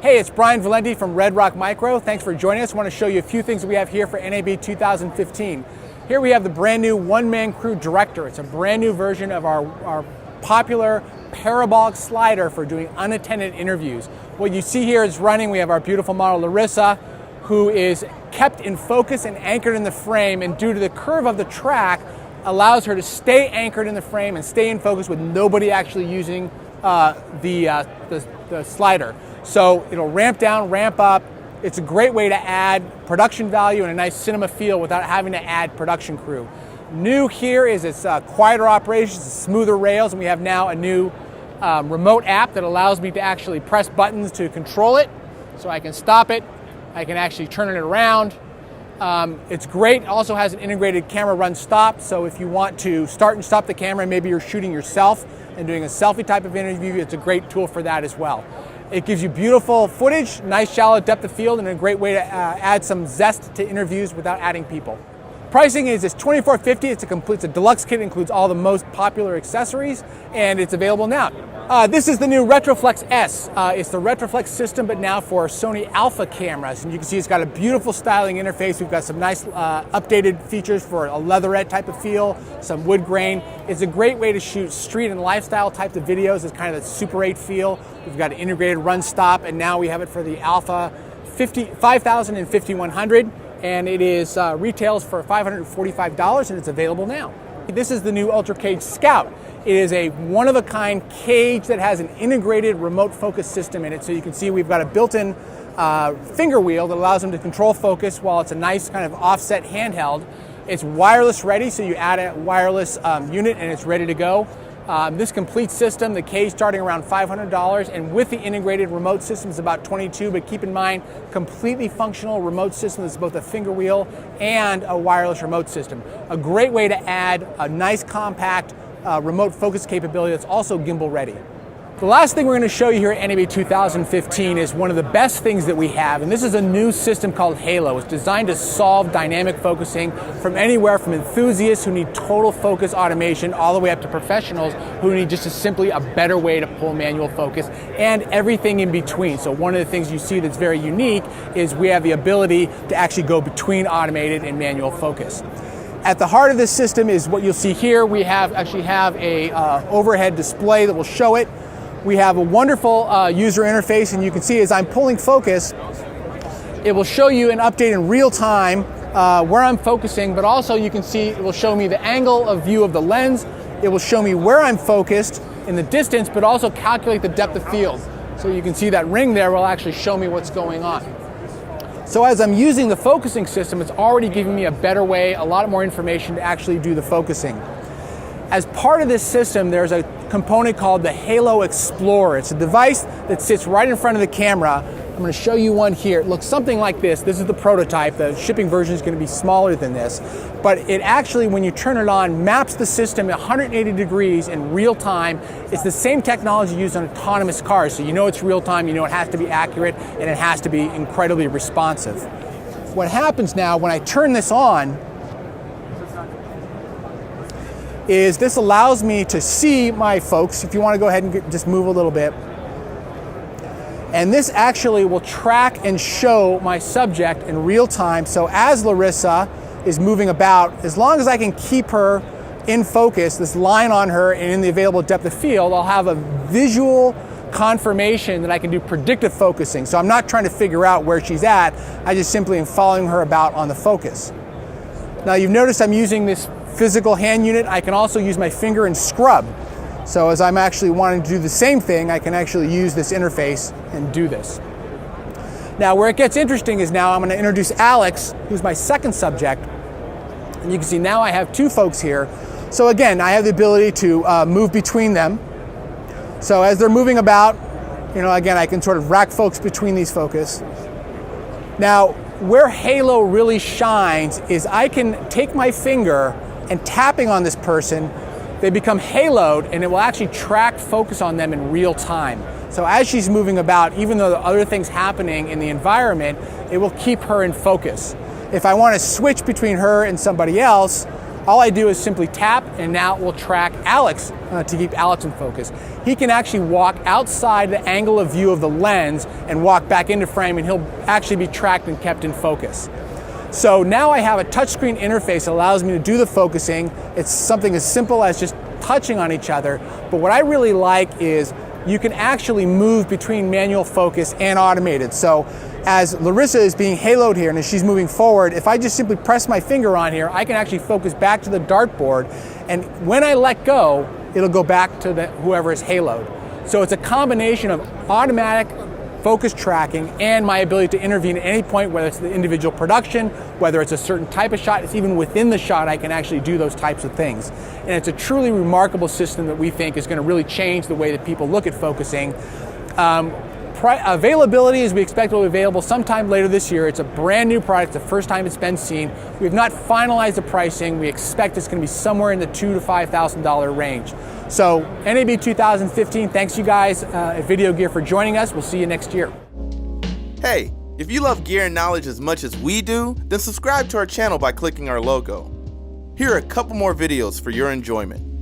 Hey, it's Brian Valente from Red Rock Micro. Thanks for joining us. I want to show you a few things that we have here for NAB 2015. Here we have the brand new one-man crew director. It's a brand new version of our popular parabolic slider for doing unattended interviews. What you see here is running. We have our beautiful model Larissa, who is kept in focus and anchored in the frame, and due to the curve of the track, allows her to stay anchored in the frame and stay in focus with nobody actually using the slider. So it'll ramp down, ramp up. It's a great way to add production value and a nice cinema feel without having to add production crew. New here is it's quieter operations, smoother rails, and we have now a new remote app that allows me to actually press buttons to control it. So I can stop it, I can actually turn it around. It's great. It also has an integrated camera run stop, so if you want to start and stop the camera, maybe you're shooting yourself and doing a selfie type of interview, it's a great tool for that as well. It gives you beautiful footage, nice shallow depth of field, and a great way to add some zest to interviews without adding people. Pricing is $24.50. It's a deluxe kit, includes all the most popular accessories, and it's available now. This is the new Retroflex S. It's the Retroflex system, but now for Sony Alpha cameras. And you can see it's got a beautiful styling interface. We've got some nice updated features for a leatherette type of feel, some wood grain. It's a great way to shoot street and lifestyle types of videos. It's kind of a Super 8 feel. We've got an integrated run stop, and now we have it for the Alpha 5000 and 5100. And it is retails for $545, and it's available now. This is the new Ultra Cage Scout. It is a one-of-a-kind cage that has an integrated remote focus system in it. So you can see we've got a built-in finger wheel that allows them to control focus while it's a nice kind of offset handheld. It's wireless ready, so you add a wireless unit and it's ready to go. This complete system, the cage starting around $500, and with the integrated remote system is about $22, but keep in mind, completely functional remote system that's both a finger wheel and a wireless remote system. A great way to add a nice compact remote focus capability that's also gimbal ready. The last thing we're going to show you here at NAB 2015 is one of the best things that we have, and this is a new system called Halo. It's designed to solve dynamic focusing from anywhere from enthusiasts who need total focus automation all the way up to professionals who need just simply a better way to pull manual focus, and everything in between. So one of the things you see that's very unique is we have the ability to actually go between automated and manual focus. At the heart of this system is what you'll see here. We actually have a overhead display that will show it. We have a wonderful user interface, and you can see as I'm pulling focus, it will show you an update in real time where I'm focusing, but also you can see it will show me the angle of view of the lens. It will show me where I'm focused in the distance, but also calculate the depth of field. So you can see that ring there will actually show me what's going on. So as I'm using the focusing system, it's already giving me a better way, a lot more information to actually do the focusing. As part of this system, there's a component called the Halo Explorer. It's a device that sits right in front of the camera. I'm going to show you one here. It looks something like this. This is the prototype. The shipping version is going to be smaller than this. But it actually, when you turn it on, maps the system 180 degrees in real time. It's the same technology used on autonomous cars. So you know it's real time, you know it has to be accurate, and it has to be incredibly responsive. What happens now when I turn this on is this allows me to see my folks. If you want to go ahead and just move a little bit. And this actually will track and show my subject in real time. So as Larissa is moving about, as long as I can keep her in focus, this line on her and in the available depth of field, I'll have a visual confirmation that I can do predictive focusing. So I'm not trying to figure out where she's at. I just simply am following her about on the focus. Now you've noticed I'm using this physical hand unit. I can also use my finger and scrub. So as I'm actually wanting to do the same thing, I can actually use this interface and do this. Now where it gets interesting is now I'm going to introduce Alex, who's my second subject. And you can see now I have two folks here. So again, I have the ability to move between them. So as they're moving about, again, I can sort of rack folks between these focus. Now, where Halo really shines is I can take my finger and tapping on this person, they become haloed, and it will actually track focus on them in real time. So as she's moving about, even though there are other things happening in the environment, it will keep her in focus. If I want to switch between her and somebody else, All I do is simply tap, and now it will track Alex to keep Alex in focus. He can actually walk outside the angle of view of the lens and walk back into frame, and he'll actually be tracked and kept in focus. So now I have a touchscreen interface that allows me to do the focusing. It's something as simple as just touching on each other, but what I really like is you can actually move between manual focus and automated. So as Larissa is being haloed here and as she's moving forward, if I just simply press my finger on here, I can actually focus back to the dartboard, and when I let go, it'll go back to whoever is haloed. So it's a combination of automatic focus tracking and my ability to intervene at any point, whether it's the individual production, whether it's a certain type of shot. It's even within the shot I can actually do those types of things. And it's a truly remarkable system that we think is going to really change the way that people look at focusing. Availability is we expect it will be available sometime later this year. It's a brand new product, the first time it's been seen. We have not finalized the pricing. We expect it's going to be somewhere in the $2,000 to $5,000 range. So NAB 2015, thanks you guys at Video Gear for joining us. We'll see you next year. Hey, if you love gear and knowledge as much as we do, then subscribe to our channel by clicking our logo. Here are a couple more videos for your enjoyment.